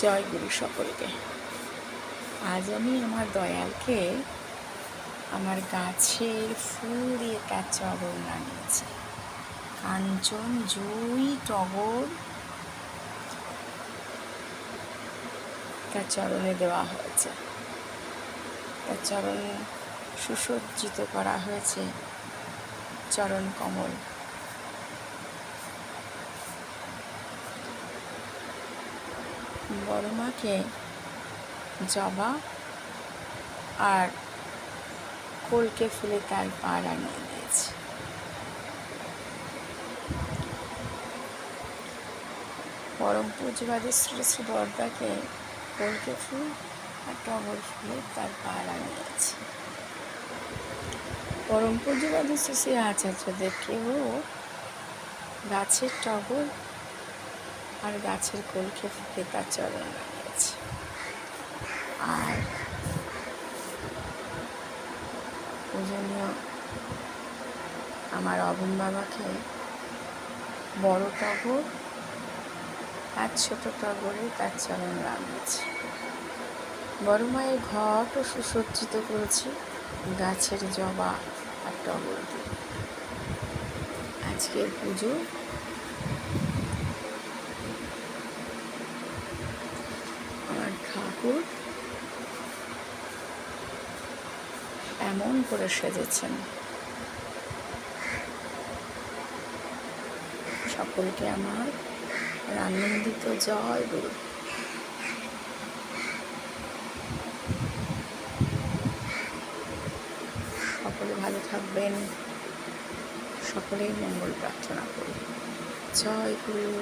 জয় গুরু সকলকে। আজ আমি আমার দয়ালকে আমার গাছের ফুল দিয়ে তার চরণ রাঙিয়েছি। কাঞ্চন, জুঁই, টগর তার চরণে দেওয়া হয়েছে। তার চরণ সুসজ্জিত করা হয়েছে চরণ কমল। বড় মাকে জবা আর কলকে ফুলে তার পা রাঙিয়ে দিয়েছে। পরম পূজ্যবাদী শ্রী শ্রী বরদাকে কলকে ফুল আর টগর ফুলে তার পা রাঙিয়েছে। পরম পূজ্যবাদী শ্রী শ্রী আচার্যদেবকেও গাছের টগর আর গাছের কলকে ফুলে তার চরণ রাঙিয়েছে। আর পূজনীয় আমার অবন বাবাকে বড় টগর আর ছোট টগরে তার চরণ রাঙিয়েছে। বড় মায়ের ঘটও সুসজ্জিত করেছি গাছের জবা আর টগর দিয়ে। আজকের পুজো আমার ঠাকুর এমন করে সেজেছেন। সকলকে আমার আনন্দিত জয় গুরু। সকলে ভালো থাকবেন, সকলেই মঙ্গল প্রার্থনা করি। জয় গুরু।